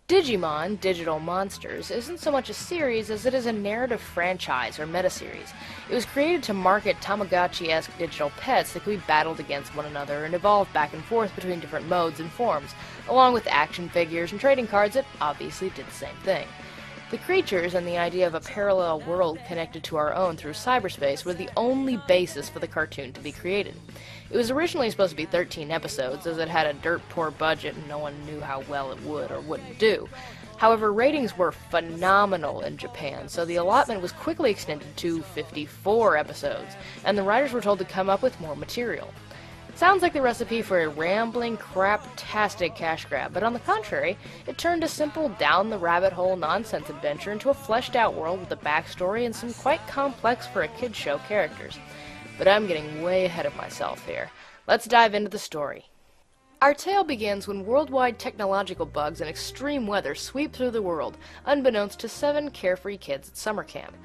Digimon, Digital Monsters, isn't so much a series as it is a narrative franchise or meta-series. It was created to market Tamagotchi-esque digital pets that could be battled against one another and evolve back and forth between different modes and forms, along with action figures and trading cards that obviously did the same thing. The creatures and the idea of a parallel world connected to our own through cyberspace were the only basis for the cartoon to be created. It was originally supposed to be 13 episodes, as it had a dirt-poor budget and no one knew how well it would or wouldn't do. However, ratings were phenomenal in Japan, so the allotment was quickly extended to 54 episodes, and the writers were told to come up with more material. Sounds like the recipe for a rambling, crap-tastic cash grab, but on the contrary, it turned a simple down-the-rabbit-hole nonsense adventure into a fleshed-out world with a backstory and some quite complex for a kids show characters. But I'm getting way ahead of myself here. Let's dive into the story. Our tale begins when worldwide technological bugs and extreme weather sweep through the world, unbeknownst to 7 carefree kids at summer camp.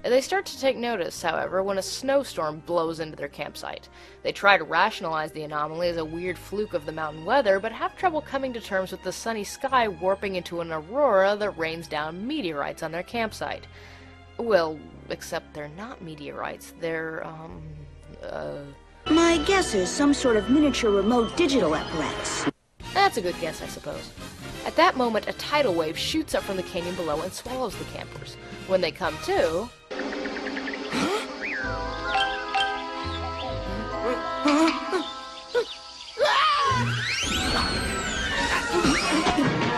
They start to take notice, however, when a snowstorm blows into their campsite. They try to rationalize the anomaly as a weird fluke of the mountain weather, but have trouble coming to terms with the sunny sky warping into an aurora that rains down meteorites on their campsite. Well, except they're not meteorites, they're, My guess is some sort of miniature remote digital apparatus. That's a good guess, I suppose. At that moment, a tidal wave shoots up from the canyon below and swallows the campers. When they come to...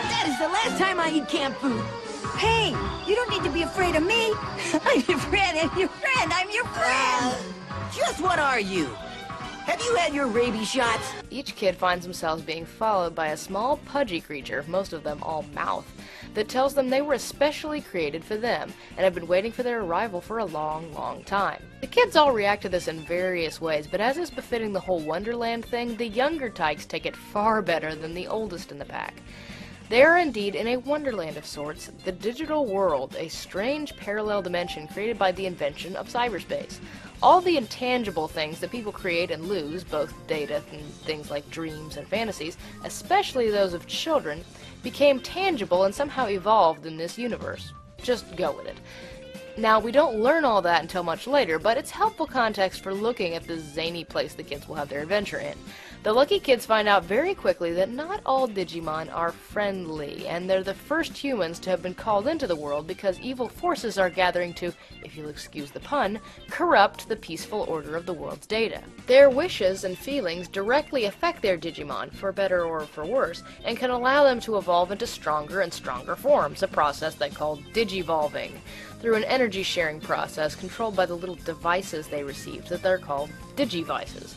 That is the last time I eat camp food. Hey, you don't need to be afraid of me. I'm your friend, and your friend, I'm your friend. Just what are you? Have you had your rabies shots? Each kid finds themselves being followed by a small, pudgy creature, most of them all mouth, that tells them they were especially created for them, and have been waiting for their arrival for a long, long time. The kids all react to this in various ways, but as is befitting the whole Wonderland thing, the younger tykes take it far better than the oldest in the pack. They are indeed in a wonderland of sorts, the digital world, a strange parallel dimension created by the invention of cyberspace. All the intangible things that people create and lose, both data and things like dreams and fantasies, especially those of children, became tangible and somehow evolved in this universe. Just go with it. Now, we don't learn all that until much later, but it's helpful context for looking at the zany place the kids will have their adventure in. The lucky kids find out very quickly that not all Digimon are friendly, and they're the first humans to have been called into the world because evil forces are gathering to, if you'll excuse the pun, corrupt the peaceful order of the world's data. Their wishes and feelings directly affect their Digimon, for better or for worse, and can allow them to evolve into stronger and stronger forms, a process they call digivolving, through an energy-sharing process controlled by the little devices they received that they're called Digivices.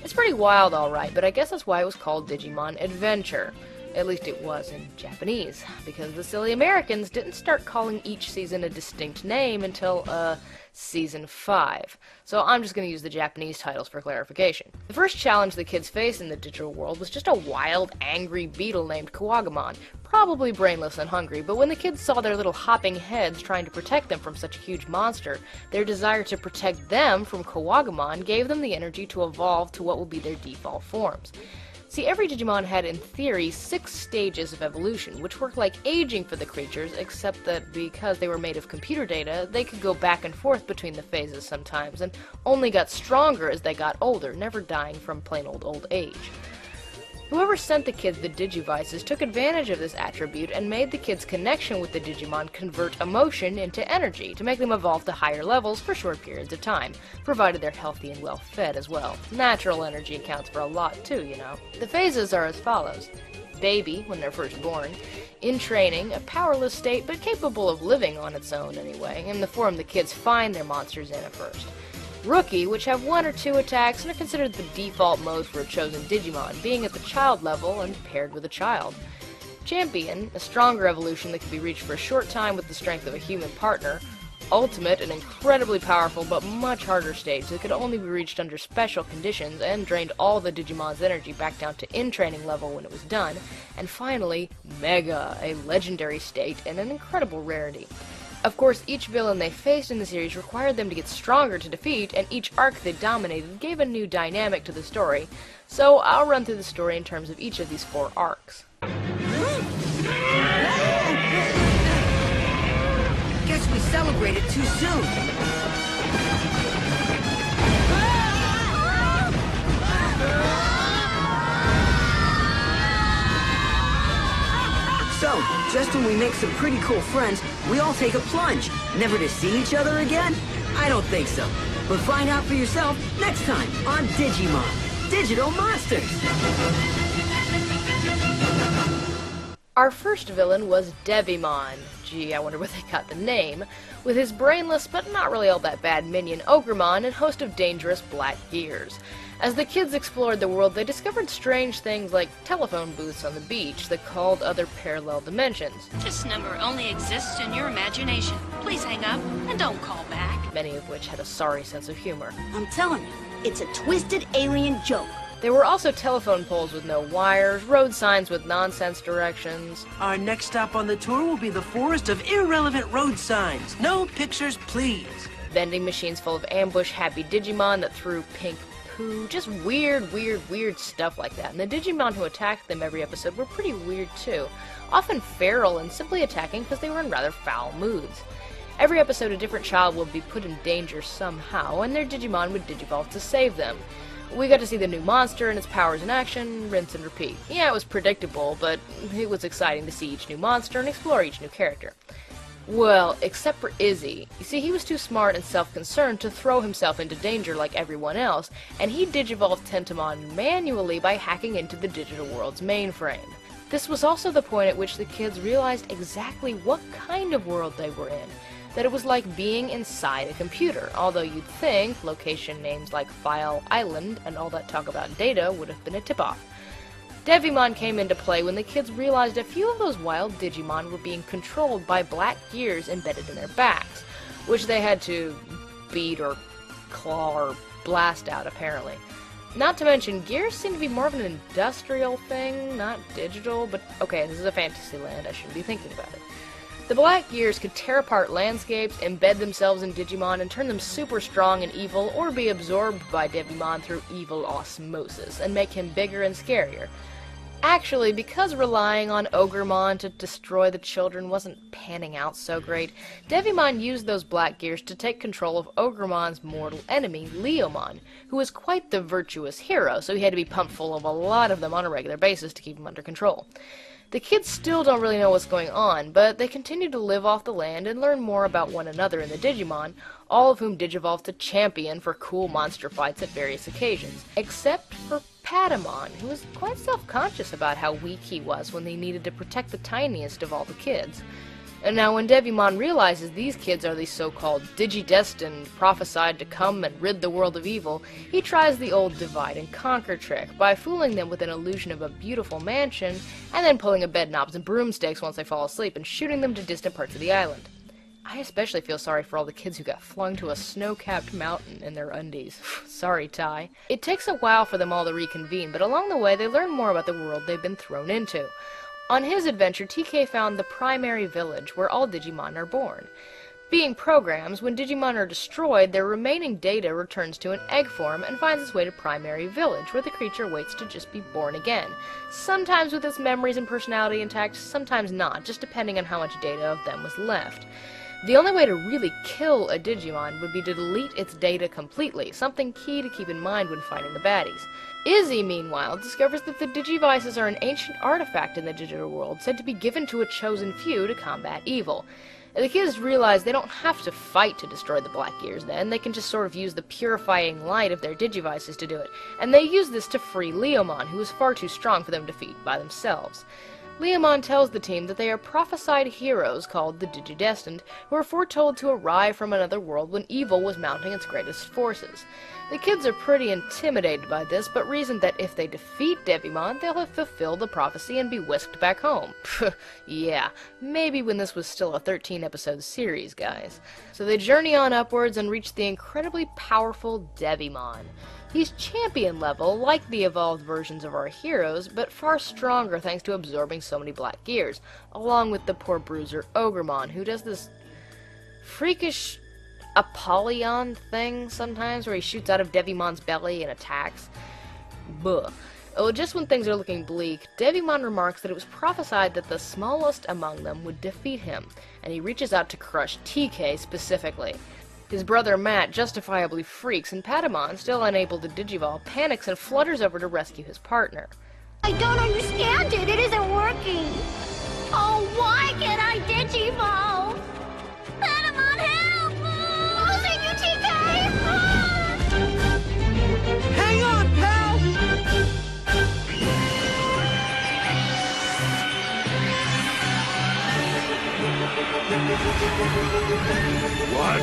It's pretty wild, alright, but I guess that's why it was called Digimon Adventure. At least it was in Japanese, because the silly Americans didn't start calling each season a distinct name until, Season 5. So I'm just going to use the Japanese titles for clarification. The first challenge the kids face in the digital world was just a wild, angry beetle named Kawagamon, probably brainless and hungry, but when the kids saw their little hopping heads trying to protect them from such a huge monster, their desire to protect them from Kawagamon gave them the energy to evolve to what will be their default forms. See, every Digimon had, in theory, 6 stages of evolution, which worked like aging for the creatures, except that because they were made of computer data, they could go back and forth between the phases sometimes, and only got stronger as they got older, never dying from plain old age. Whoever sent the kids the Digivices took advantage of this attribute and made the kids' connection with the Digimon convert emotion into energy to make them evolve to higher levels for short periods of time, provided they're healthy and well-fed as well. Natural energy accounts for a lot too, you know. The phases are as follows. Baby, when they're first born. In training, a powerless state but capable of living on its own anyway, in the form the kids find their monsters in at first. Rookie, which have 1 or 2 attacks and are considered the default mode for a chosen Digimon, being at the child level and paired with a child. Champion, a stronger evolution that can be reached for a short time with the strength of a human partner. Ultimate, an incredibly powerful but much harder stage that could only be reached under special conditions and drained all the Digimon's energy back down to in-training level when it was done. And finally, Mega, a legendary state and an incredible rarity. Of course, each villain they faced in the series required them to get stronger to defeat, and each arc they dominated gave a new dynamic to the story, so I'll run through the story in terms of each of these 4 arcs. celebrate it too soon. So, just when we make some pretty cool friends, we all take a plunge, never to see each other again? I don't think so. But find out for yourself next time on Digimon, Digital Monsters. Our first villain was Devimon. Gee, I wonder where they got the name. With his brainless but not really all that bad minion Ogremon and host of dangerous black gears. As the kids explored the world, they discovered strange things like telephone booths on the beach that called other parallel dimensions. This number only exists in your imagination. Please hang up and don't call back. Many of which had a sorry sense of humor. I'm telling you, it's a twisted alien joke. There were also telephone poles with no wires, road signs with nonsense directions. Our next stop on the tour will be the forest of irrelevant road signs. No pictures, please. Vending machines full of ambush-happy Digimon that threw pink poo. Just weird stuff like that. And the Digimon who attacked them every episode were pretty weird too. Often feral and simply attacking because they were in rather foul moods. Every episode a different child would be put in danger somehow, and their Digimon would digivolve to save them. We got to see the new monster and its powers in action, rinse and repeat. Yeah, it was predictable, but it was exciting to see each new monster and explore each new character. Well, except for Izzy. You see, he was too smart and self-concerned to throw himself into danger like everyone else, and he digivolved Tentomon manually by hacking into the digital world's mainframe. This was also the point at which the kids realized exactly what kind of world they were in. That it was like being inside a computer, although you'd think location names like File Island and all that talk about data would have been a tip-off. Devimon came into play when the kids realized a few of those wild Digimon were being controlled by black gears embedded in their backs, which they had to beat or claw or blast out, apparently. Not to mention, gears seem to be more of an industrial thing, not digital, but okay, this is a fantasy land, I shouldn't be thinking about it. The black gears could tear apart landscapes, embed themselves in Digimon, and turn them super strong and evil, or be absorbed by Devimon through evil osmosis, and make him bigger and scarier. Actually, because relying on Ogremon to destroy the children wasn't panning out so great, Devimon used those black gears to take control of Ogremon's mortal enemy, Leomon, who was quite the virtuous hero, so he had to be pumped full of a lot of them on a regular basis to keep him under control. The kids still don't really know what's going on, but they continue to live off the land and learn more about one another in the Digimon, all of whom digivolve to champion for cool monster fights at various occasions, except for Patamon, who was quite self-conscious about how weak he was when they needed to protect the tiniest of all the kids. And now when Devimon realizes these kids are the so-called Digidestined, prophesied to come and rid the world of evil, he tries the old divide and conquer trick by fooling them with an illusion of a beautiful mansion, and then pulling a bed knobs and broomsticks once they fall asleep and shooting them to distant parts of the island. I especially feel sorry for all the kids who got flung to a snow-capped mountain in their undies. Sorry, Ty. It takes a while for them all to reconvene, but along the way they learn more about the world they've been thrown into. On his adventure, TK found the primary village, where all Digimon are born. Being programs, when Digimon are destroyed, their remaining data returns to an egg form and finds its way to primary village, where the creature waits to just be born again. Sometimes with its memories and personality intact, sometimes not, just depending on how much data of them was left. The only way to really kill a Digimon would be to delete its data completely, something key to keep in mind when fighting the baddies. Izzy, meanwhile, discovers that the Digivices are an ancient artifact in the digital world, said to be given to a chosen few to combat evil. The kids realize they don't have to fight to destroy the Black Gears then, they can just sort of use the purifying light of their Digivices to do it, and they use this to free Leomon, who is far too strong for them to defeat by themselves. Leomon tells the team that they are prophesied heroes called the Digidestined, who are foretold to arrive from another world when evil was mounting its greatest forces. The kids are pretty intimidated by this, but reason that if they defeat Devimon, they'll have fulfilled the prophecy and be whisked back home. Yeah, maybe when this was still a 13-episode series, guys. So they journey on upwards and reach the incredibly powerful Devimon. He's champion level, like the evolved versions of our heroes, but far stronger thanks to absorbing so many Black Gears, along with the poor bruiser Ogremon, who does this freakish Apollyon thing sometimes, where he shoots out of Devimon's belly and attacks. Buh. Well, just when things are looking bleak, Devimon remarks that it was prophesied that the smallest among them would defeat him, and he reaches out to crush TK specifically. His brother Matt justifiably freaks, and Patamon, still unable to digivolve, panics and flutters over to rescue his partner. I don't understand it. It isn't working. Oh, why can't I digivolve? Patamon, help! I'll save you, TK! Hang on, pal! What?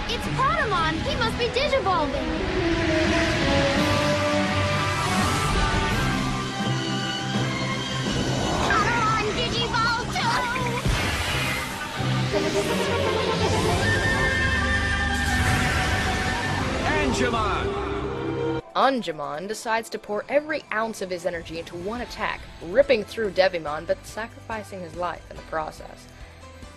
It's Patamon. He must be digivolving. Patamon, digivolve Angemon! Angemon decides to pour every ounce of his energy into one attack, ripping through Devimon, but sacrificing his life in the process.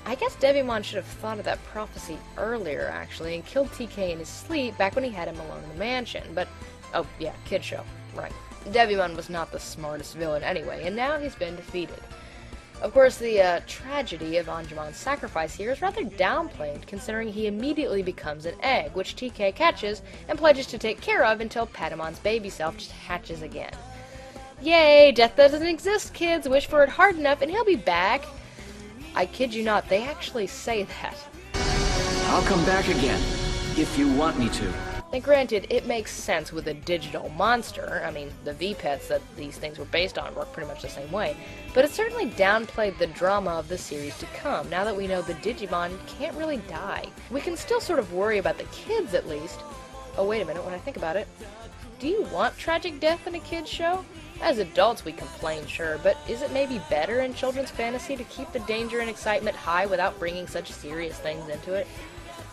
I guess Devimon should have thought of that prophecy earlier, actually, and killed TK in his sleep back when he had him alone in the mansion, but, oh yeah, kid show, right. Devimon was not the smartest villain anyway, and now he's been defeated. Of course, the tragedy of Angemon's sacrifice here is rather downplayed, considering he immediately becomes an egg, which TK catches and pledges to take care of until Patamon's baby self just hatches again. Yay, death doesn't exist, kids! Wish for it hard enough and he'll be back! I kid you not, they actually say that. I'll come back again, if you want me to. And granted, it makes sense with a digital monster. I mean, the V-Pets that these things were based on work pretty much the same way. But it certainly downplayed the drama of the series to come, now that we know the Digimon can't really die. We can still sort of worry about the kids, at least. Oh, wait a minute, when I think about it. Do you want tragic death in a kid's show? As adults, we complain, sure, but is it maybe better in children's fantasy to keep the danger and excitement high without bringing such serious things into it?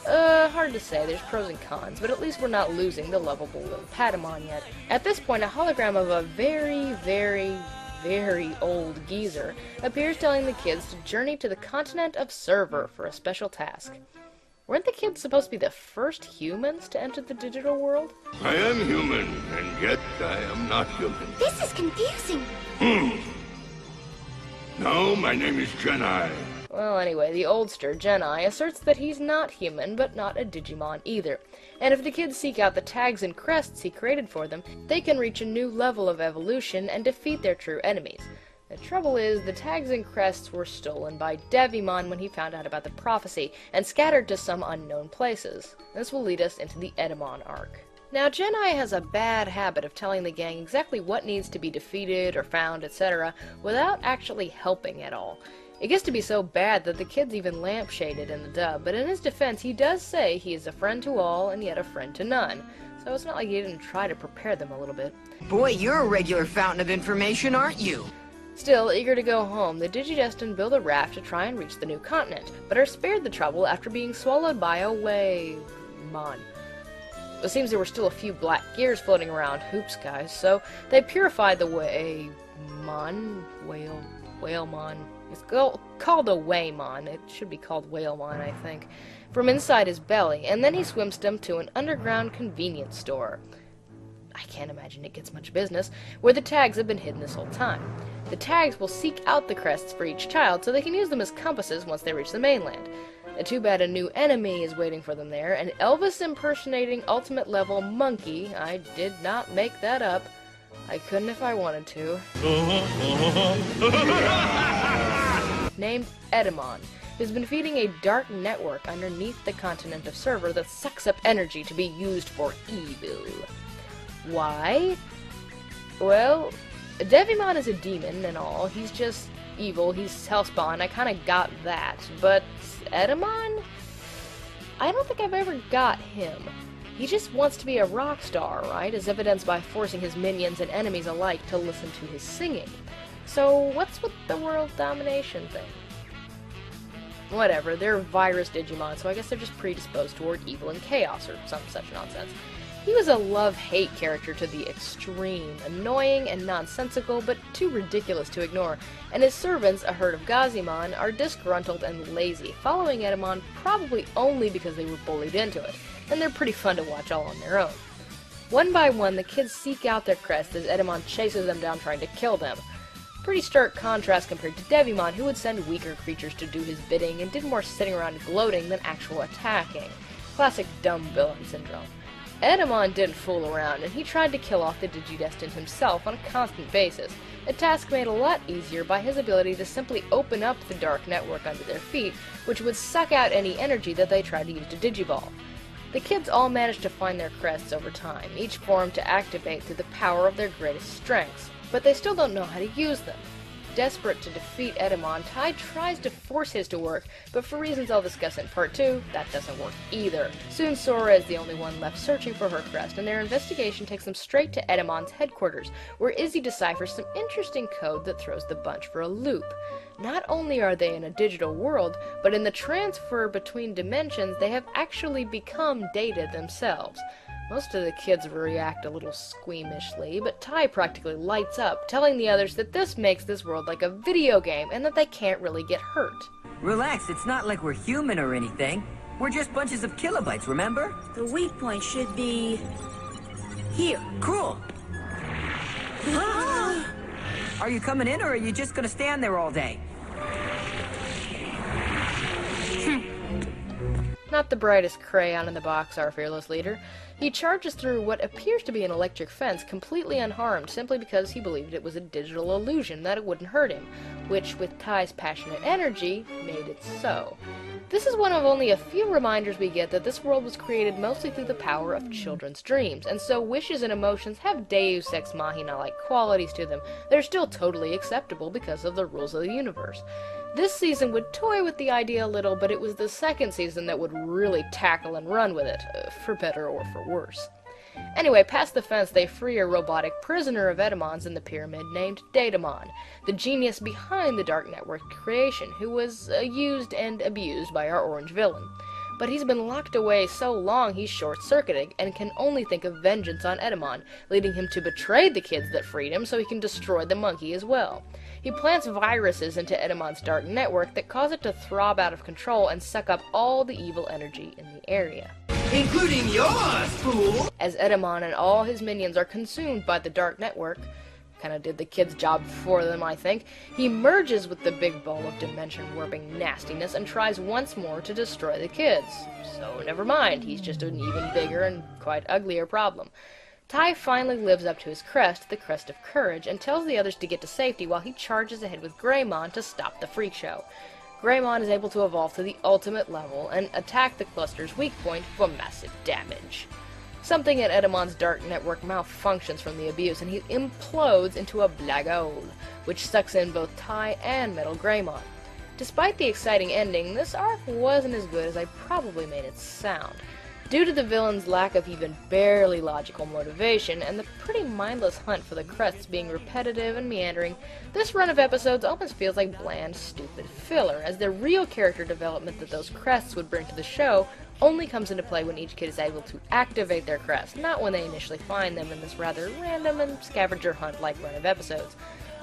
Hard to say. There's pros and cons, but at least we're not losing the lovable little Patamon yet. At this point, a hologram of a very, very, very old geezer appears, telling the kids to journey to the continent of Server for a special task. Weren't the kids supposed to be the first humans to enter the digital world? I am human, and yet I am not human. This is confusing. No, my name is Genai. Well, anyway, the oldster, Genai, asserts that he's not human, but not a Digimon either. And if the kids seek out the tags and crests he created for them, they can reach a new level of evolution and defeat their true enemies. The trouble is, the tags and crests were stolen by Devimon when he found out about the prophecy, and scattered to some unknown places. This will lead us into the Edamon arc. Now, Genai has a bad habit of telling the gang exactly what needs to be defeated or found, etc., without actually helping at all. It gets to be so bad that the kids even lampshade it in the dub, but in his defense, he does say he is a friend to all and yet a friend to none. So it's not like he didn't try to prepare them a little bit. Boy, you're a regular fountain of information, aren't you? Still, eager to go home, the Digidestined build a raft to try and reach the new continent, but are spared the trouble after being swallowed by a Waymon. It seems there were still a few black gears floating around, hoops guys, so they purified the Whalemon. It's called a Waymon. It should be called Whalemon, I think. From inside his belly, and then he swims them to an underground convenience store. I can't imagine it gets much business, where the tags have been hidden this whole time. The tags will seek out the crests for each child so they can use them as compasses once they reach the mainland. Too bad a new enemy is waiting for them there, an Elvis impersonating ultimate level monkey. I did not make that up. I couldn't if I wanted to. Named Edamon, who's been feeding a dark network underneath the continent of Server that sucks up energy to be used for evil. Why? Well, Devimon is a demon and all. He's just evil. He's hellspawn. I kind of got that. But Edamon? I don't think I've ever got him. He just wants to be a rock star, right? As evidenced by forcing his minions and enemies alike to listen to his singing. So what's with the world domination thing? Whatever, they're virus Digimon, so I guess they're just predisposed toward evil and chaos or some such nonsense. He was a love-hate character to the extreme, annoying and nonsensical, but too ridiculous to ignore, and his servants, a herd of Gazimon, are disgruntled and lazy, following Edamon probably only because they were bullied into it, and they're pretty fun to watch all on their own. One by one, the kids seek out their crest as Edamon chases them down trying to kill them. Pretty stark contrast compared to Devimon, who would send weaker creatures to do his bidding and did more sitting around gloating than actual attacking. Classic dumb villain syndrome. Edamon didn't fool around, and he tried to kill off the Digidestined himself on a constant basis, a task made a lot easier by his ability to simply open up the dark network under their feet, which would suck out any energy that they tried to use to Digiball. The kids all managed to find their crests over time, each form to activate through the power of their greatest strengths, but they still don't know how to use them. Desperate to defeat Edamon, Tai tries to force his to work, but for reasons I'll discuss in part 2, that doesn't work either. Soon Sora is the only one left searching for her crest, and their investigation takes them straight to Edamon's headquarters, where Izzy deciphers some interesting code that throws the bunch for a loop. Not only are they in a digital world, but in the transfer between dimensions, they have actually become data themselves. Most of the kids react a little squeamishly, but Tai practically lights up, telling the others that this makes this world like a video game and that they can't really get hurt. Relax, it's not like we're human or anything. We're just bunches of kilobytes, remember? The weak point should be... here. Cool. Are you coming in, or are you just gonna stand there all day? Not the brightest crayon in the box, our fearless leader. He charges through what appears to be an electric fence completely unharmed simply because he believed it was a digital illusion that it wouldn't hurt him, which, with Tai's passionate energy, made it so. This is one of only a few reminders we get that this world was created mostly through the power of children's dreams, and so wishes and emotions have Deus Ex Machina-like qualities to them that are still totally acceptable because of the rules of the universe. This season would toy with the idea a little, but it was the second season that would really tackle and run with it, for better or for worse. Anyway, past the fence they free a robotic prisoner of Edamon's in the pyramid named Datamon, the genius behind the Dark Network creation, who was used and abused by our orange villain. But he's been locked away so long he's short-circuited and can only think of vengeance on Edamon, leading him to betray the kids that freed him so he can destroy the monkey as well. He plants viruses into Edamon's dark network that cause it to throb out of control and suck up all the evil energy in the area. Including yours, fool! As Edamon and all his minions are consumed by the dark network, kinda did the kid's job for them, I think, he merges with the big ball of dimension-warping nastiness and tries once more to destroy the kids. So never mind, he's just an even bigger and quite uglier problem. Tai finally lives up to his crest, the Crest of Courage, and tells the others to get to safety while he charges ahead with Greymon to stop the freak show. Greymon is able to evolve to the ultimate level and attack the cluster's weak point for massive damage. Something in Edamon's dark network malfunctions from the abuse, and he implodes into a black hole, which sucks in both Tai and Metal Greymon. Despite the exciting ending, this arc wasn't as good as I probably made it sound. Due to the villain's lack of even barely logical motivation, and the pretty mindless hunt for the crests being repetitive and meandering, this run of episodes almost feels like bland, stupid filler, as the real character development that those crests would bring to the show only comes into play when each kid is able to activate their crest, not when they initially find them in this rather random and scavenger hunt-like run of episodes.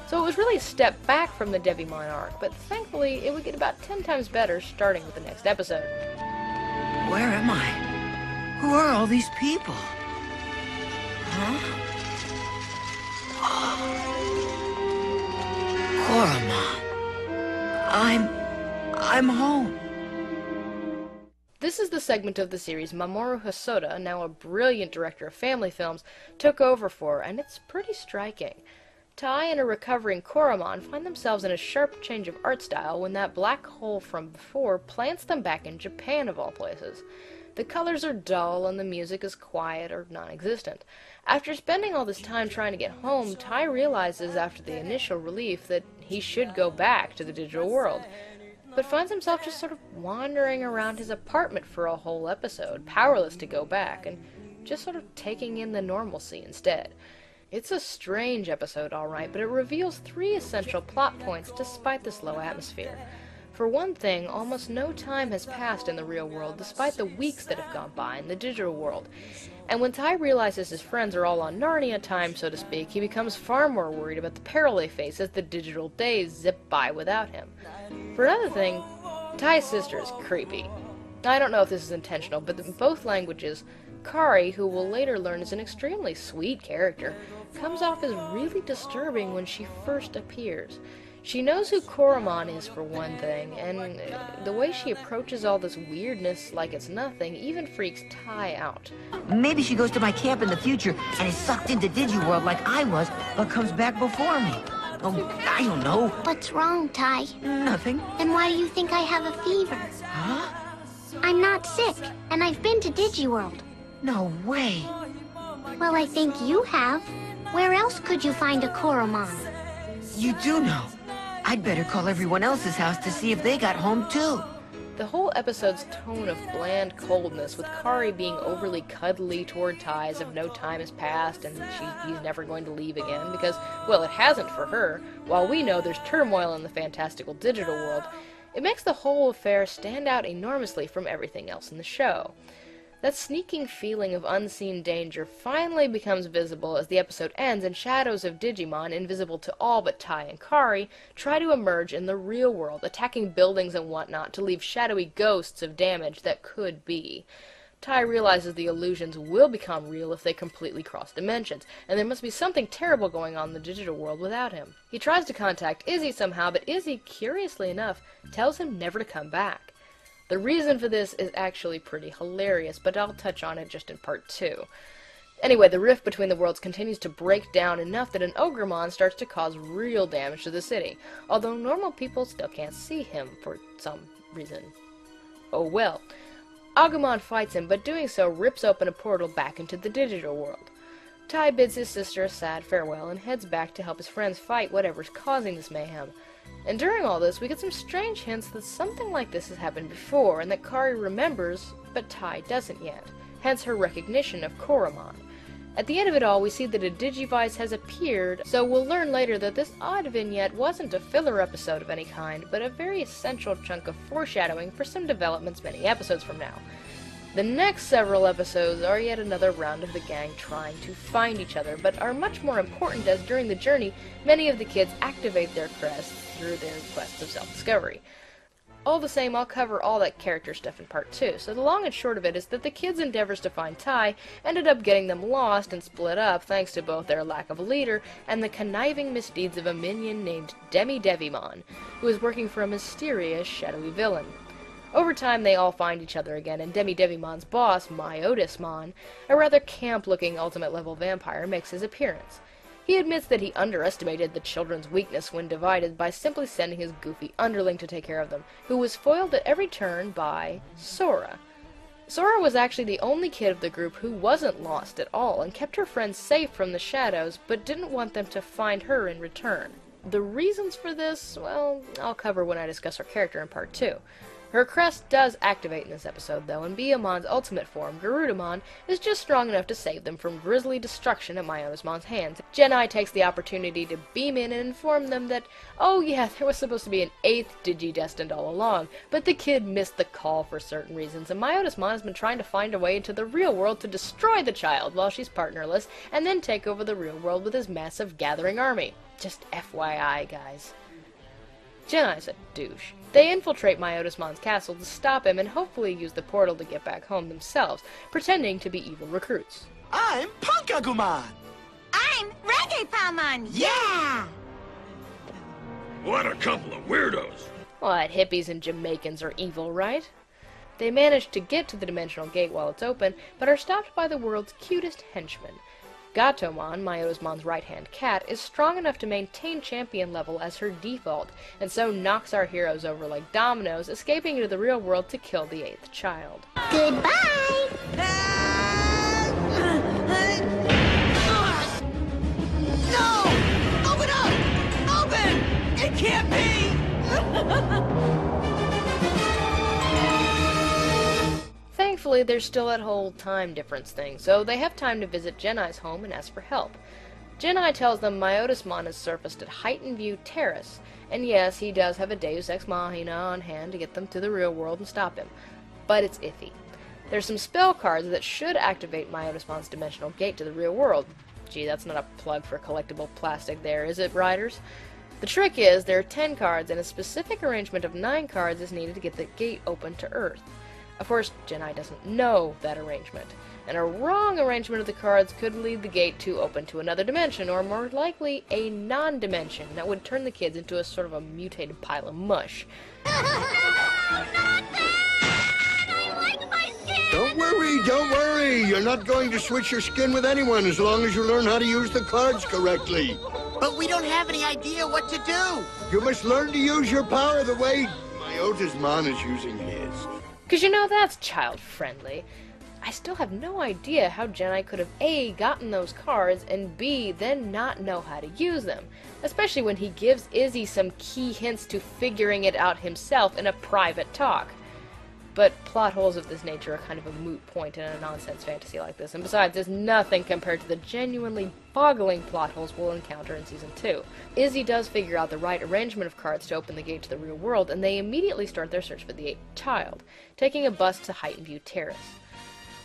So it was really a step back from the Devimon arc, but thankfully it would get about 10 times better starting with the next episode. Where am I? Who are all these people? Huh? Koromon. I'm home. This is the segment of the series Mamoru Hosoda, now a brilliant director of family films, took over for, and it's pretty striking. Tai and a recovering Koromon find themselves in a sharp change of art style when that black hole from before plants them back in Japan of all places. The colors are dull and the music is quiet or non-existent. After spending all this time trying to get home, Tai realizes after the initial relief that he should go back to the digital world, but finds himself just sort of wandering around his apartment for a whole episode, powerless to go back, and just sort of taking in the normalcy instead. It's a strange episode, alright, but it reveals 3 essential plot points despite the slow atmosphere. For one thing, almost no time has passed in the real world, despite the weeks that have gone by in the digital world. And when Tai realizes his friends are all on Narnia time, so to speak, he becomes far more worried about the peril they face as the digital days zip by without him. For another thing, Tai's sister is creepy. I don't know if this is intentional, but in both languages, Kari, who we'll later learn is an extremely sweet character, comes off as really disturbing when she first appears. She knows who Koromon is for one thing, and the way she approaches all this weirdness like it's nothing even freaks Tai out. Maybe she goes to my camp in the future and is sucked into Digiworld like I was, but comes back before me. Oh, I don't know. What's wrong, Ty? Nothing. Then why do you think I have a fever? Huh? I'm not sick, and I've been to Digiworld. No way. Well, I think you have. Where else could you find a Koromon? You do know. I'd better call everyone else's house to see if they got home too. The whole episode's tone of bland coldness, with Kari being overly cuddly toward Tai as if no time has passed and he's never going to leave again, because, well, it hasn't for her, while we know there's turmoil in the fantastical digital world, it makes the whole affair stand out enormously from everything else in the show. That sneaking feeling of unseen danger finally becomes visible as the episode ends and shadows of Digimon, invisible to all but Tai and Kari, try to emerge in the real world, attacking buildings and whatnot to leave shadowy ghosts of damage that could be. Tai realizes the illusions will become real if they completely cross dimensions, and there must be something terrible going on in the digital world without him. He tries to contact Izzy somehow, but Izzy, curiously enough, tells him never to come back. The reason for this is actually pretty hilarious, but I'll touch on it just in part 2. Anyway, the rift between the worlds continues to break down enough that an Ogremon starts to cause real damage to the city, although normal people still can't see him for some reason. Oh well. Agumon fights him, but doing so rips open a portal back into the digital world. Tai bids his sister a sad farewell and heads back to help his friends fight whatever's causing this mayhem. And during all this, we get some strange hints that something like this has happened before, and that Kari remembers, but Tai doesn't yet, hence her recognition of Koromon. At the end of it all, we see that a Digivice has appeared, so we'll learn later that this odd vignette wasn't a filler episode of any kind, but a very essential chunk of foreshadowing for some developments many episodes from now. The next several episodes are yet another round of the gang trying to find each other, but are much more important as during the journey, many of the kids activate their crests through their quests of self-discovery. All the same, I'll cover all that character stuff in part 2, so the long and short of it is that the kids' endeavors to find Tai ended up getting them lost and split up thanks to both their lack of a leader and the conniving misdeeds of a minion named Devimon, who is working for a mysterious, shadowy villain. Over time, they all find each other again, and Devimon's boss, Myotismon, a rather camp-looking ultimate-level vampire, makes his appearance. He admits that he underestimated the children's weakness when divided by simply sending his goofy underling to take care of them, who was foiled at every turn by Sora. Sora was actually the only kid of the group who wasn't lost at all, and kept her friends safe from the shadows, but didn't want them to find her in return. The reasons for this, well, I'll cover when I discuss her character in part 2. Her crest does activate in this episode, though, and Biamon's ultimate form, Garudamon, is just strong enough to save them from grisly destruction at Myotismon's hands. Genai takes the opportunity to beam in and inform them that, oh yeah, there was supposed to be an 8th Digi-destined all along, but the kid missed the call for certain reasons, and Myotismon has been trying to find a way into the real world to destroy the child while she's partnerless, and then take over the real world with his massive gathering army. Just FYI, guys. Genai's a douche. They infiltrate Myotismon's castle to stop him and hopefully use the portal to get back home themselves, pretending to be evil recruits. I'm Punkagumon! I'm Reggae Palmon! Yeah! What a couple of weirdos! What, hippies and Jamaicans are evil, right? They manage to get to the dimensional gate while it's open, but are stopped by the world's cutest henchman. Gatomon, Myotismon's right-hand cat, is strong enough to maintain champion level as her default, and so knocks our heroes over like dominoes, escaping into the real world to kill the 8th child. Goodbye! No! Open up! Open! It can't be! Thankfully, there's still that whole time difference thing, so they have time to visit Genai's home and ask for help. Genai tells them Myotismon has surfaced at Heightened View Terrace, and yes, he does have a Deus Ex Machina on hand to get them to the real world and stop him, but it's iffy. There's some spell cards that should activate Myotismon's dimensional gate to the real world. Gee, that's not a plug for collectible plastic there, is it, Riders? The trick is, there are 10 cards, and a specific arrangement of 9 cards is needed to get the gate open to Earth. Of course, Genai doesn't know that arrangement, and a wrong arrangement of the cards could lead the gate to open to another dimension, or more likely, a non-dimension that would turn the kids into a sort of a mutated pile of mush. Don't worry, you're not going to switch your skin with anyone as long as you learn how to use the cards correctly. But we don't have any idea what to do. You must learn to use your power the way Myotismon is using his. Because you know, that's child-friendly. I still have no idea how Genai could have A, gotten those cards, and B, then not know how to use them. Especially when he gives Izzy some key hints to figuring it out himself in a private talk. But plot holes of this nature are kind of a moot point in a nonsense fantasy like this, and besides, there's nothing compared to the genuinely boggling plot holes we'll encounter in Season 2. Izzy does figure out the right arrangement of cards to open the gate to the real world, and they immediately start their search for the 8th child, taking a bus to Heightened View Terrace.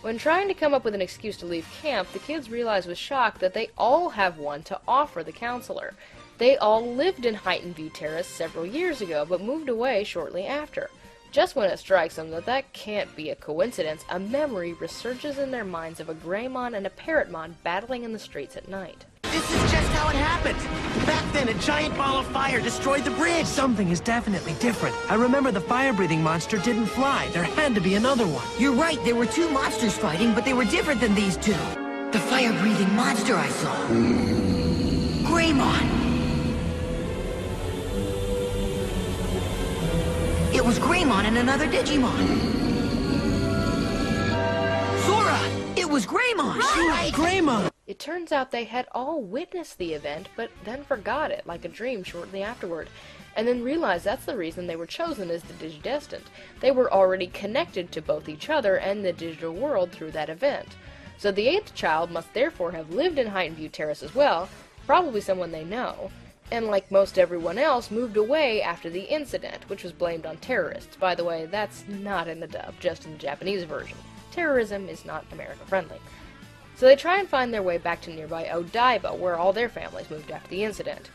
When trying to come up with an excuse to leave camp, the kids realize with shock that they all have one to offer the counselor. They all lived in Heightened View Terrace several years ago, but moved away shortly after. Just when it strikes them that that can't be a coincidence, a memory resurges in their minds of a Greymon and a Parrotmon battling in the streets at night. This is just how it happened. Back then, a giant ball of fire destroyed the bridge. Something is definitely different. I remember the fire-breathing monster didn't fly. There had to be another one. You're right, there were 2 monsters fighting, but they were different than these 2. The fire-breathing monster I saw. Greymon. It was Greymon and another Digimon. Sora! It was Greymon! Right. Greymon! It turns out they had all witnessed the event, but then forgot it, like a dream shortly afterward, and then realized that's the reason they were chosen as the Digidestined. They were already connected to both each other and the digital world through that event. So the 8th child must therefore have lived in Heightened View Terrace as well, probably someone they know, and like most everyone else, moved away after the incident, which was blamed on terrorists. By the way, that's not in the dub, just in the Japanese version. Terrorism is not America-friendly. So they try and find their way back to nearby Odaiba, where all their families moved after the incident.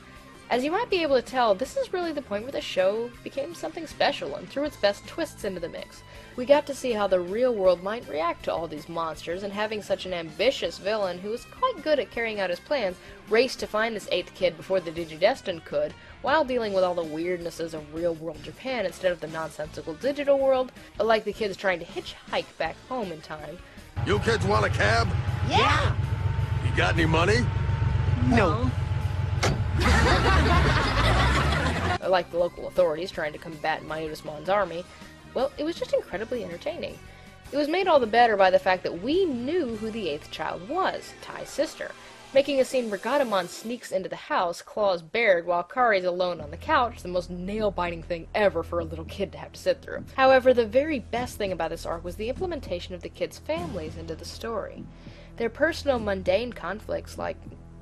As you might be able to tell, this is really the point where the show became something special and threw its best twists into the mix. We got to see how the real world might react to all these monsters, and having such an ambitious villain who was quite good at carrying out his plans race to find this 8th kid before the Digidestined could, while dealing with all the weirdnesses of real-world Japan instead of the nonsensical digital world, like the kids trying to hitchhike back home in time. You kids want a cab? Yeah! You got any money? No. Like the local authorities trying to combat Myotismon's army. Well, it was just incredibly entertaining. It was made all the better by the fact that we knew who the 8th child was, Tai's sister, making a scene where Gatomon sneaks into the house, claws bared, while Kari's alone on the couch, the most nail-biting thing ever for a little kid to have to sit through. However, the very best thing about this arc was the implementation of the kids' families into the story. Their personal mundane conflicts, like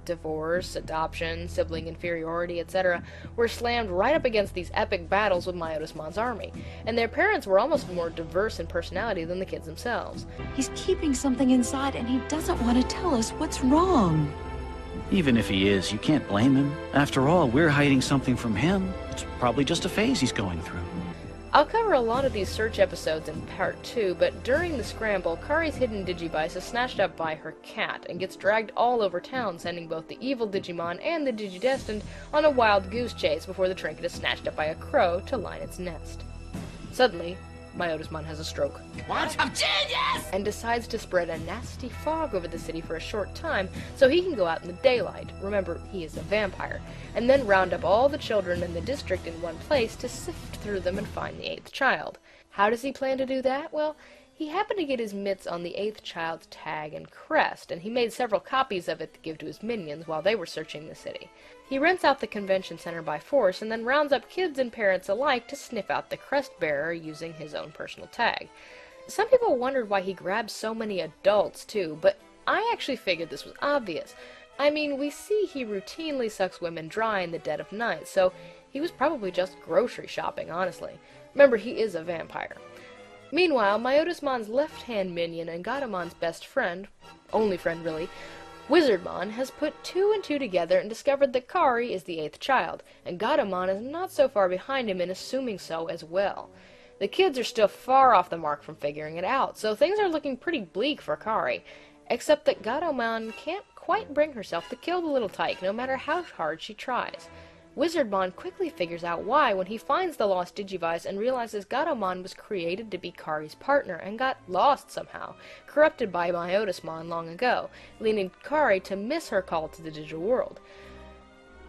divorce, adoption, sibling inferiority, etc., were slammed right up against these epic battles with Myotismon's army, and their parents were almost more diverse in personality than the kids themselves. He's keeping something inside and he doesn't want to tell us what's wrong. Even if he is, you can't blame him. After all, we're hiding something from him. It's probably just a phase he's going through. I'll cover a lot of these search episodes in part 2, but during the scramble, Kari's hidden Digivice is snatched up by her cat and gets dragged all over town, sending both the evil Digimon and the Digidestined on a wild goose chase before the trinket is snatched up by a crow to line its nest. Suddenly, Myotismon has a stroke. What? I'm genius! And decides to spread a nasty fog over the city for a short time so he can go out in the daylight. Remember, he is a vampire. And then round up all the children in the district in one place to sift through them and find the 8th child. How does he plan to do that? Well, he happened to get his mitts on the 8th child's tag and crest, and he made several copies of it to give to his minions while they were searching the city. He rents out the convention center by force and then rounds up kids and parents alike to sniff out the crest bearer using his own personal tag. Some people wondered why he grabbed so many adults too, but I actually figured this was obvious. I mean, we see he routinely sucks women dry in the dead of night, so he was probably just grocery shopping, honestly. Remember, he is a vampire. Meanwhile, Myotismon's left-hand minion and Gatomon's best friend, only friend really, Wizardmon has put 2 and 2 together and discovered that Kari is the 8th child, and Gatomon is not so far behind him in assuming so as well. The kids are still far off the mark from figuring it out, so things are looking pretty bleak for Kari, except that Gatomon can't quite bring herself to kill the little tyke, no matter how hard she tries. Wizardmon quickly figures out why when he finds the lost Digivice and realizes Gatomon was created to be Kari's partner and got lost somehow, corrupted by Myotismon long ago, leading Kari to miss her call to the digital world.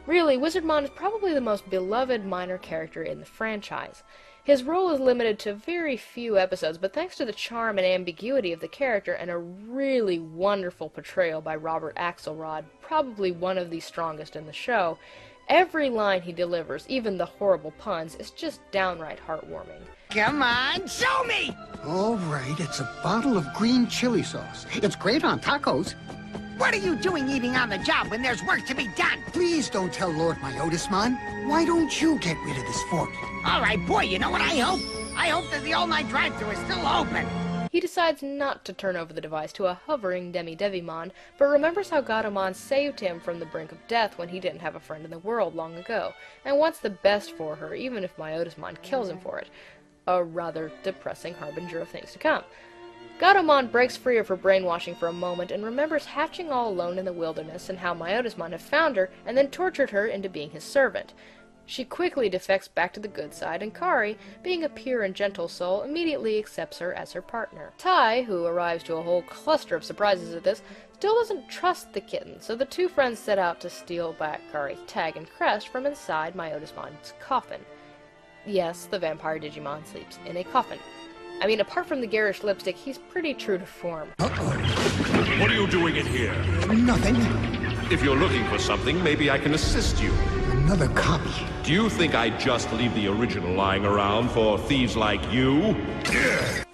Really, Wizardmon is probably the most beloved minor character in the franchise. His role is limited to very few episodes, but thanks to the charm and ambiguity of the character and a really wonderful portrayal by Robert Axelrod, probably one of the strongest in the show, every line he delivers, even the horrible puns, is just downright heartwarming. Come on, show me! All right, it's a bottle of green chili sauce. It's great on tacos. What are you doing eating on the job when there's work to be done? Please don't tell Lord Myotismon. Why don't you get rid of this fork? All right, boy, you know what I hope? I hope that the all-night drive-thru is still open. He decides not to turn over the device to a hovering Demi-Devimon, but remembers how Gatomon saved him from the brink of death when he didn't have a friend in the world long ago, and wants the best for her, even if Myotismon kills him for it. A rather depressing harbinger of things to come. Gatomon breaks free of her brainwashing for a moment and remembers hatching all alone in the wilderness and how Myotismon had found her and then tortured her into being his servant. She quickly defects back to the good side, and Kari, being a pure and gentle soul, immediately accepts her as her partner. Tai, who arrives to a whole cluster of surprises at this, still doesn't trust the kitten, so the two friends set out to steal back Kari's tag and crest from inside Myotismon's coffin. Yes, the vampire Digimon sleeps in a coffin. I mean, apart from the garish lipstick, he's pretty true to form. What are you doing in here? Nothing. If you're looking for something, maybe I can assist you. Another copy. Do you think I'd just leave the original lying around for thieves like you?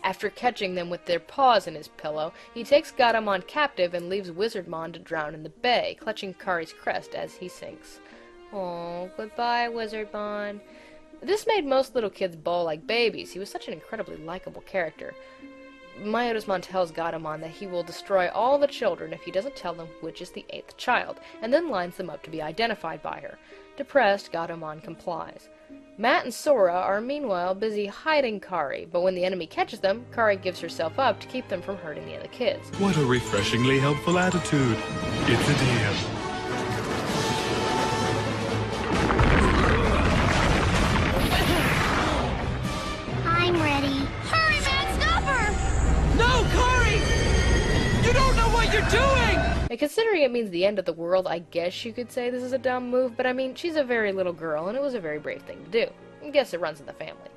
After catching them with their paws in his pillow, he takes Gatomon captive and leaves Wizardmon to drown in the bay, clutching Kari's crest as he sinks. Oh, goodbye, Wizardmon. This made most little kids bawl like babies. He was such an incredibly likable character. Myotismon tells Gatomon that he will destroy all the children if he doesn't tell them which is the 8th child, and then lines them up to be identified by her. Depressed, Gatomon complies. Matt and Sora are meanwhile busy hiding Kari, but when the enemy catches them, Kari gives herself up to keep them from hurting the other kids. What a refreshingly helpful attitude. It's a deal. I'm ready. Hurry, man, stop her! No, Kari! You don't know what you're doing! And considering it means the end of the world, I guess you could say this is a dumb move, but I mean, she's a very little girl, and it was a very brave thing to do. I guess it runs in the family.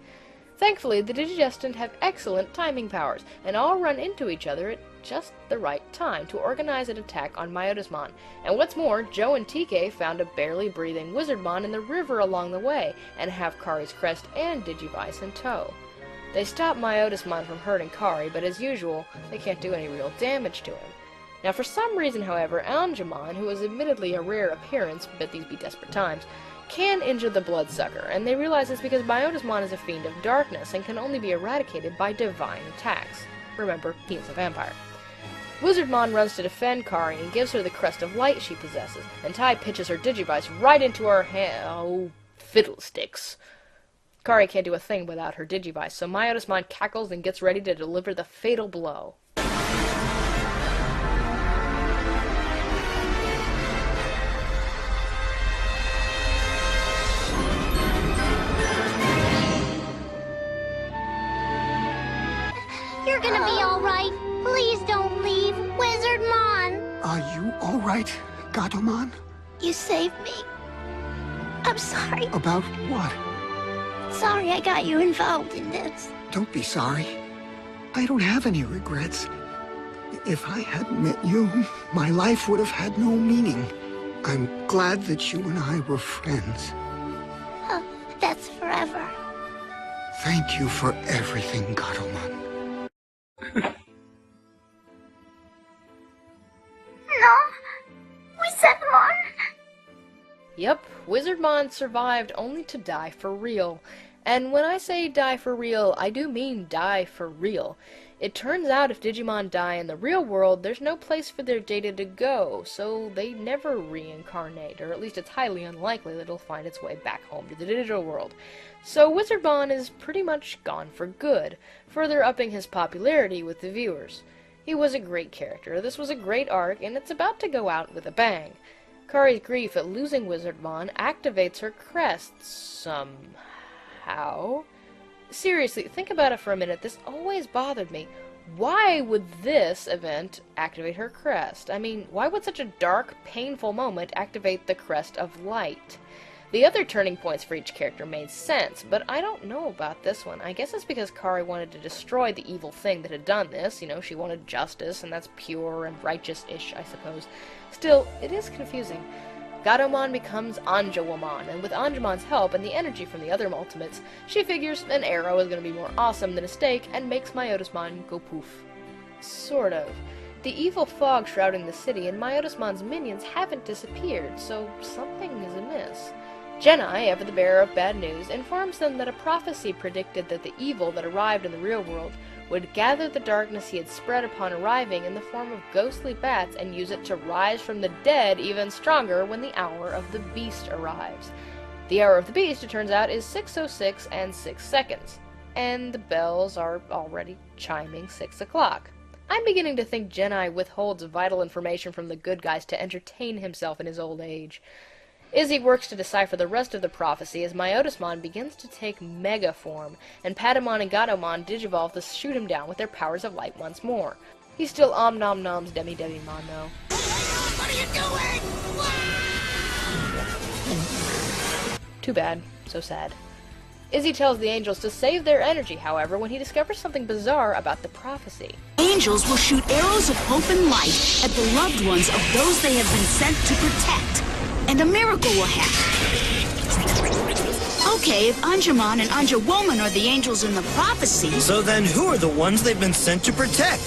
Thankfully, the Digidestined have excellent timing powers, and all run into each other at just the right time to organize an attack on Myotismon. And what's more, Joe and TK found a barely breathing Wizardmon in the river along the way, and have Kari's crest and Digivice in tow. They stop Myotismon from hurting Kari, but as usual, they can't do any real damage to him. Now, for some reason, however, Angemon, who is admittedly a rare appearance, but these be desperate times, can injure the Bloodsucker, and they realize it's because Myotismon is a fiend of darkness and can only be eradicated by divine attacks. Remember, he is a vampire. Wizardmon runs to defend Kari and gives her the crest of light she possesses, and Tai pitches her Digivice right into her hand. Oh, fiddlesticks. Kari can't do a thing without her Digivice, so Myotismon cackles and gets ready to deliver the fatal blow. You're gonna be alright. Please don't leave. Wizardmon! Are you all right, Gatomon? You saved me. I'm sorry. About what? Sorry I got you involved in this. Don't be sorry. I don't have any regrets. If I hadn't met you, my life would have had no meaning. I'm glad that you and I were friends. Oh, that's forever. Thank you for everything, Gatomon. No, we said Yep, Wizardmon survived only to die for real. And when I say die for real, I do mean die for real. It turns out if Digimon die in the real world, there's no place for their data to go, so they never reincarnate, or at least it's highly unlikely that it'll find its way back home to the digital world. So Wizardmon is pretty much gone for good, further upping his popularity with the viewers. He was a great character, this was a great arc, and it's about to go out with a bang. Kari's grief at losing Wizardmon activates her crest somehow. Seriously, think about it for a minute. This always bothered me. Why would this event activate her crest? I mean, why would such a dark, painful moment activate the crest of light? The other turning points for each character made sense, but I don't know about this one. I guess it's because Kari wanted to destroy the evil thing that had done this. You know, she wanted justice, and that's pure and righteous-ish, I suppose. Still, it is confusing. Gatomon becomes Anjawamon, and with Anjamon's help and the energy from the other ultimates, she figures an arrow is going to be more awesome than a stake and makes Myotismon go poof. Sort of. The evil fog shrouding the city and Myotismon's minions haven't disappeared, so something is amiss. Genai, ever the bearer of bad news, informs them that a prophecy predicted that the evil that arrived in the real world would gather the darkness he had spread upon arriving in the form of ghostly bats and use it to rise from the dead even stronger when the hour of the beast arrives. The hour of the beast, it turns out, is 6:06 and 6 seconds, and the bells are already chiming 6 o'clock. I'm beginning to think Genai withholds vital information from the good guys to entertain himself in his old age. Izzy works to decipher the rest of the prophecy as Myotismon begins to take mega form, and Patamon and Gatomon digivolve to shoot him down with their powers of light once more. He's still Nom-Nom's Demi-Demimon, though. What are you doing? Too bad. So sad. Izzy tells the angels to save their energy, however, when he discovers something bizarre about the prophecy. Angels will shoot arrows of hope and light at the loved ones of those they have been sent to protect. And a miracle will happen. Okay, if Anjamon and Anjawoman are the angels in the prophecy... So then who are the ones they've been sent to protect?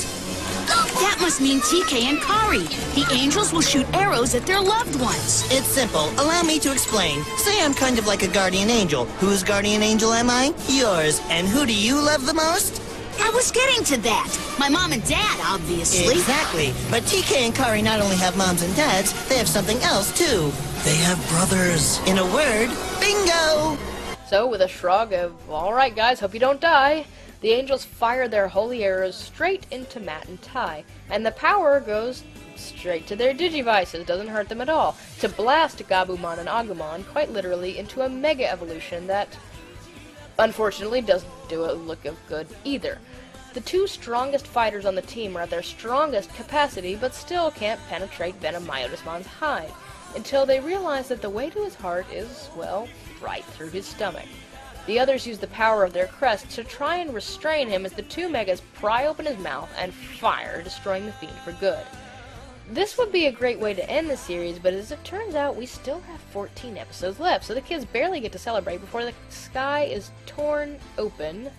That must mean TK and Kari. The angels will shoot arrows at their loved ones. It's simple. Allow me to explain. Say I'm kind of like a guardian angel. Whose guardian angel am I? Yours. And who do you love the most? I was getting to that. My mom and dad, obviously. Exactly. But TK and Kari not only have moms and dads, they have something else, too. They have brothers. In a word, bingo! So, with a shrug of, alright guys, hope you don't die, the angels fire their holy arrows straight into Matt and Tai, and the power goes straight to their Digivices, doesn't hurt them at all, to blast Gabumon and Agumon quite literally into a mega evolution that, unfortunately, doesn't do a look of good either. The two strongest fighters on the team are at their strongest capacity, but still can't penetrate Venom Myotismon's hide, until they realize that the way to his heart is, well, right through his stomach. The others use the power of their crests to try and restrain him as the two megas pry open his mouth and fire, destroying the fiend for good. This would be a great way to end the series, but as it turns out, we still have 14 episodes left, so the kids barely get to celebrate before the sky is torn open,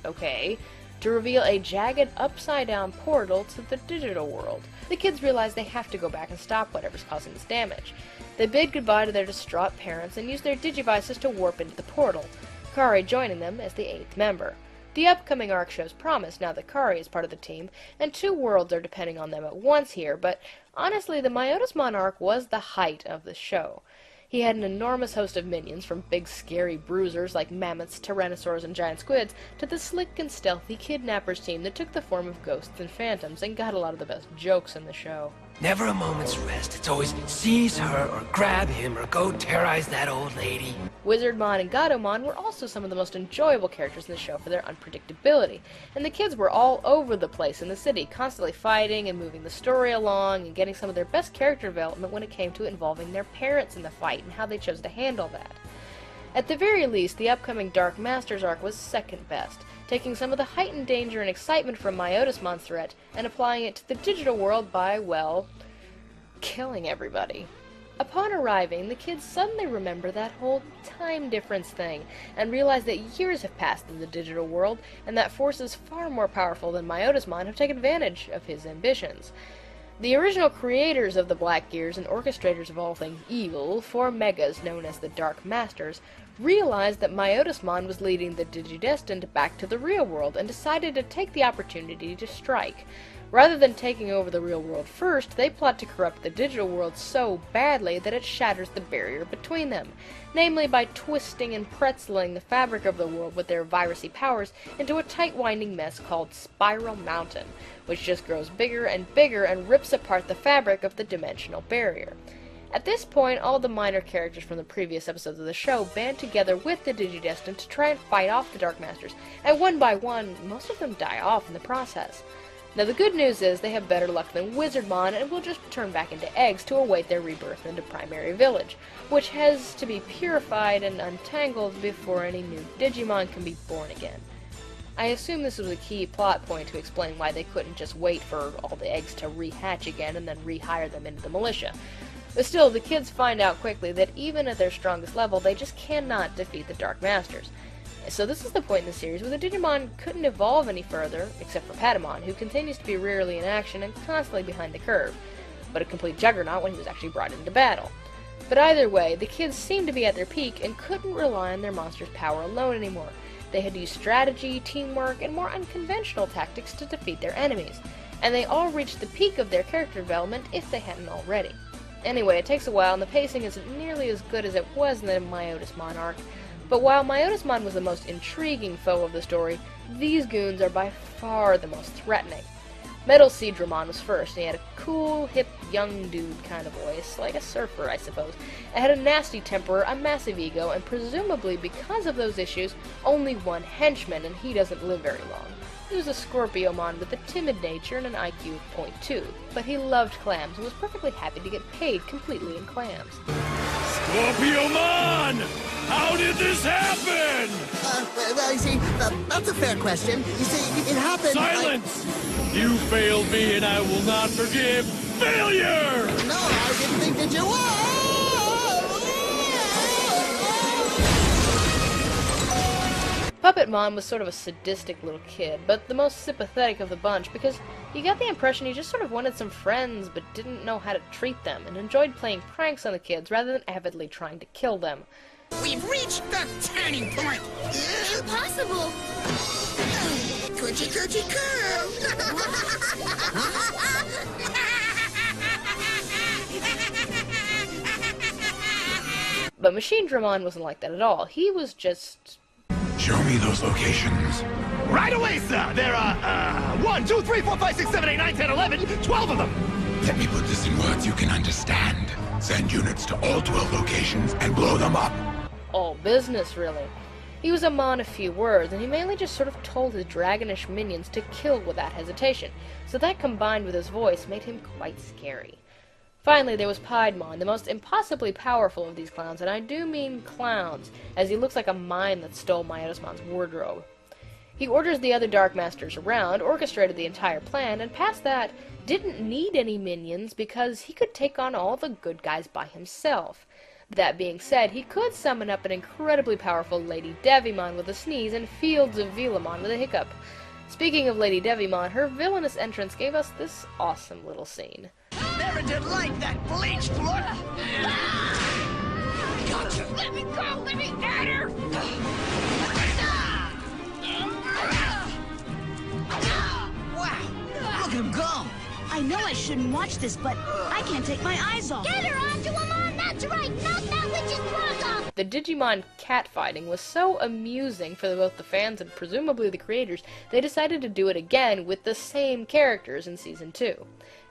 okay, to reveal a jagged, upside-down portal to the digital world. The kids realize they have to go back and stop whatever's causing this damage. They bid goodbye to their distraught parents and use their Digivices to warp into the portal, Kari joining them as the 8th member. The upcoming arc shows promise now that Kari is part of the team, and two worlds are depending on them at once here, but honestly, the Myotismon arc was the height of the show. He had an enormous host of minions, from big scary bruisers like mammoths, tyrannosaurs, and giant squids, to the slick and stealthy kidnappers team that took the form of ghosts and phantoms and got a lot of the best jokes in the show. Never a moment's rest. It's always seize her or grab him or go terrorize that old lady. Wizardmon and Gatomon were also some of the most enjoyable characters in the show for their unpredictability, and the kids were all over the place in the city, constantly fighting and moving the story along and getting some of their best character development when it came to involving their parents in the fight and how they chose to handle that. At the very least, the upcoming Dark Masters arc was second best, taking some of the heightened danger and excitement from Myotismon's threat and applying it to the digital world by, well, killing everybody. Upon arriving, the kids suddenly remember that whole time difference thing, and realize that years have passed in the digital world, and that forces far more powerful than Myotismon have taken advantage of his ambitions. The original creators of the Black Gears and orchestrators of all things evil, 4 megas known as the Dark Masters, realized that Myotismon was leading the Digidestined back to the real world and decided to take the opportunity to strike. Rather than taking over the real world first, they plot to corrupt the digital world so badly that it shatters the barrier between them, namely by twisting and pretzeling the fabric of the world with their virusy powers into a tight winding mess called Spiral Mountain, which just grows bigger and bigger and rips apart the fabric of the dimensional barrier. At this point, all the minor characters from the previous episodes of the show band together with the Digidestined to try and fight off the Dark Masters, and one by one, most of them die off in the process. Now the good news is they have better luck than Wizardmon and will just turn back into eggs to await their rebirth into Primary Village, which has to be purified and untangled before any new Digimon can be born again. I assume this was a key plot point to explain why they couldn't just wait for all the eggs to rehatch again and then rehire them into the militia. But still, the kids find out quickly that even at their strongest level, they just cannot defeat the Dark Masters. So this is the point in the series where the Digimon couldn't evolve any further, except for Patamon, who continues to be rarely in action and constantly behind the curve, but a complete juggernaut when he was actually brought into battle. But either way, the kids seemed to be at their peak and couldn't rely on their monster's power alone anymore. They had to use strategy, teamwork, and more unconventional tactics to defeat their enemies, and they all reached the peak of their character development if they hadn't already. Anyway, it takes a while, and the pacing isn't nearly as good as it was in the Myotismon arc. But while Myotismon was the most intriguing foe of the story, these goons are by far the most threatening. Metal Seedramon was first, and he had a cool, hip, young dude kind of voice, like a surfer, I suppose. It had a nasty temper, a massive ego, and presumably because of those issues, only one henchman, and he doesn't live very long. He was a Scorpiomon with a timid nature and an IQ of 0.2, but he loved clams and was perfectly happy to get paid completely in clams. Scorpiomon! How did this happen? Well, you see, that's a fair question. You see, it happened... Silence! You failed me and I will not forgive failure! No, I didn't think that you were! Puppetmon was sort of a sadistic little kid, but the most sympathetic of the bunch because you got the impression he just sort of wanted some friends but didn't know how to treat them and enjoyed playing pranks on the kids rather than avidly trying to kill them. We've reached the turning point! Impossible! Coochie coochie coo! But Machine Dramon wasn't like that at all. He was just... Show me those locations. Right away, sir! There are, 1, 2, 3, 4, 5, 6, 7, 8, 9, 10, 11, 12 of them! Let me put this in words you can understand. Send units to all 12 locations and blow them up. All business, really. He was a mon of few words, and he mainly just sort of told his dragonish minions to kill without hesitation, so that combined with his voice made him quite scary. Finally, there was Piedmon, the most impossibly powerful of these clowns, and I do mean clowns, as he looks like a mime that stole Myotismon's wardrobe. He orders the other Dark Masters around, orchestrated the entire plan, and past that, didn't need any minions because he could take on all the good guys by himself. That being said, he could summon up an incredibly powerful Lady Devimon with a sneeze and Fields of Velamon with a hiccup. Speaking of Lady Devimon, her villainous entrance gave us this awesome little scene. Never did like that bleached look! Gotcha! Let me go! Let me at her! Wow, look at him go! I know I shouldn't watch this, but I can't take my eyes off. Get her onto him on! That's right! Knock that witch's claws off! The Digimon catfighting was so amusing for both the fans and presumably the creators, they decided to do it again with the same characters in Season 2.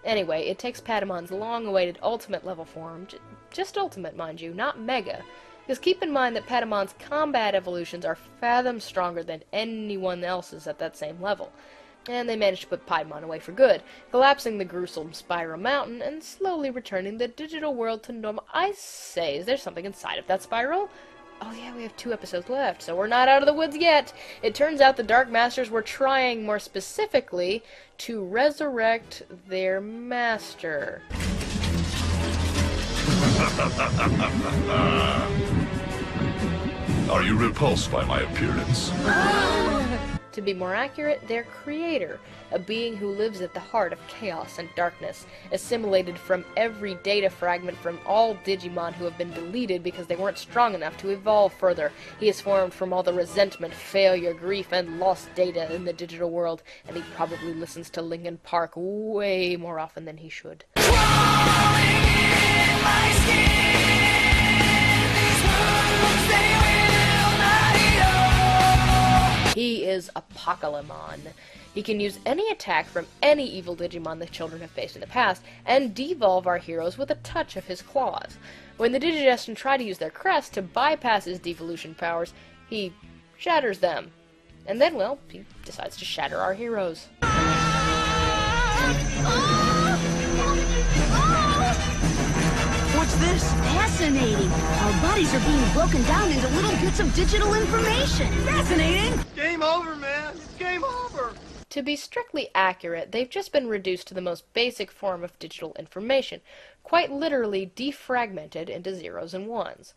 Anyway, it takes Patamon's long-awaited Ultimate level form, just Ultimate, mind you, not Mega, because keep in mind that Patamon's combat evolutions are fathoms stronger than anyone else's at that same level. And they managed to put Piedmon away for good, collapsing the gruesome Spiral Mountain and slowly returning the digital world to normal. I say, is there something inside of that spiral? Oh yeah, we have 2 episodes left, so we're not out of the woods yet. It turns out the Dark Masters were trying, more specifically, to resurrect their master. Are you repulsed by my appearance? To To be more accurate, their creator, a being who lives at the heart of chaos and darkness, assimilated from every data fragment from all Digimon who have been deleted because they weren't strong enough to evolve further. He is formed from all the resentment, failure, grief, and lost data in the digital world, and he probably listens to Linkin Park way more often than he should. He is Apocalypse. He can use any attack from any evil Digimon the children have faced in the past, and devolve our heroes with a touch of his claws. When the Digidestined try to use their crest to bypass his devolution powers, he shatters them. And then, well, he decides to shatter our heroes. What's this? Fascinating. Our bodies are being broken down into little bits of digital information. Fascinating! Game over, man. It's game over. To be strictly accurate, they've just been reduced to the most basic form of digital information, quite literally defragmented into zeros and ones.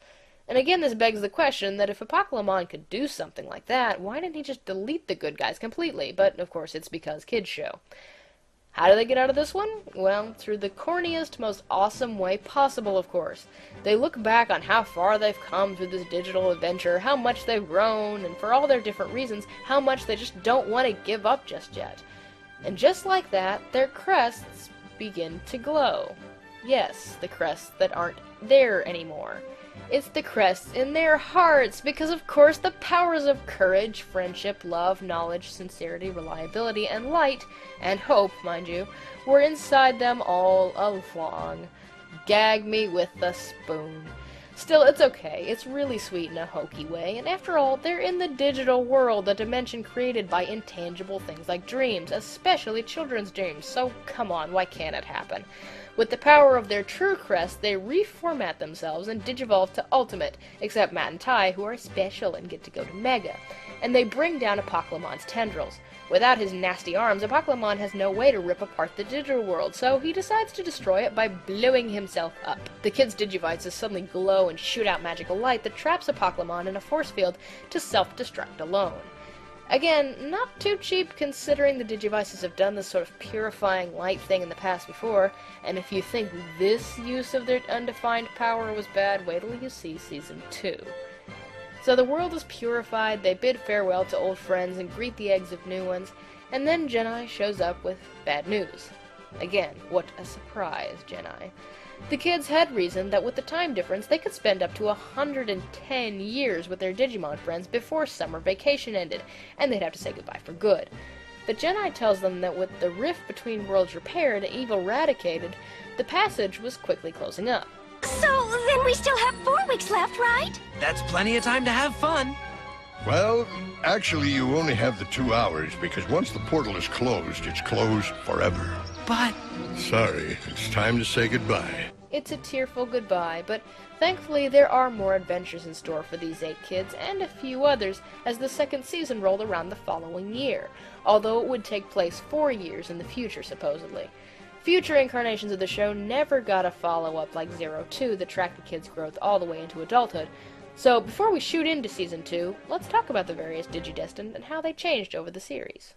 And again, this begs the question that if Apocalypse could do something like that, why didn't he just delete the good guys completely? But, of course, it's because kids show. How do they get out of this one? Well, through the corniest, most awesome way possible, of course. They look back on how far they've come through this digital adventure, how much they've grown, and for all their different reasons, how much they just don't want to give up just yet. And just like that, their crests begin to glow. Yes, the crests that aren't there anymore. It's the crests in their hearts, because of course the powers of courage, friendship, love, knowledge, sincerity, reliability, and light, and hope, mind you, were inside them all along. Gag me with a spoon. Still, it's okay. It's really sweet in a hokey way, and after all, they're in the digital world, a dimension created by intangible things like dreams, especially children's dreams, so come on, why can't it happen? With the power of their true crest, they reformat themselves and digivolve to Ultimate, except Matt and Tai, who are special and get to go to Mega. And they bring down Apocalypse's tendrils. Without his nasty arms, Apocalypse has no way to rip apart the digital world, so he decides to destroy it by blowing himself up. The kid's Digivices suddenly glow and shoot out magical light that traps Apocalypse in a force field to self-destruct alone. Again, not too cheap considering the Digivices have done this sort of purifying light thing in the past before, and if you think this use of their undefined power was bad, wait till you see Season 2. So the world is purified, they bid farewell to old friends and greet the eggs of new ones, and then Genai shows up with bad news. Again, what a surprise, Genai. The kids had reasoned that with the time difference, they could spend up to 110 years with their Digimon friends before summer vacation ended, and they'd have to say goodbye for good. But Genai tells them that with the rift between worlds repaired and evil eradicated, the passage was quickly closing up. So, then we still have 4 weeks left, right? That's plenty of time to have fun. Well, actually, you only have the 2 hours, because once the portal is closed, it's closed forever. But... Sorry, it's time to say goodbye. It's a tearful goodbye, but thankfully there are more adventures in store for these 8 kids, and a few others, as the second season rolled around the following year, although it would take place 4 years in the future, supposedly. Future incarnations of the show never got a follow-up like 02 that tracked the kids' growth all the way into adulthood. So before we shoot into Season 2, let's talk about the various Digidestined and how they changed over the series.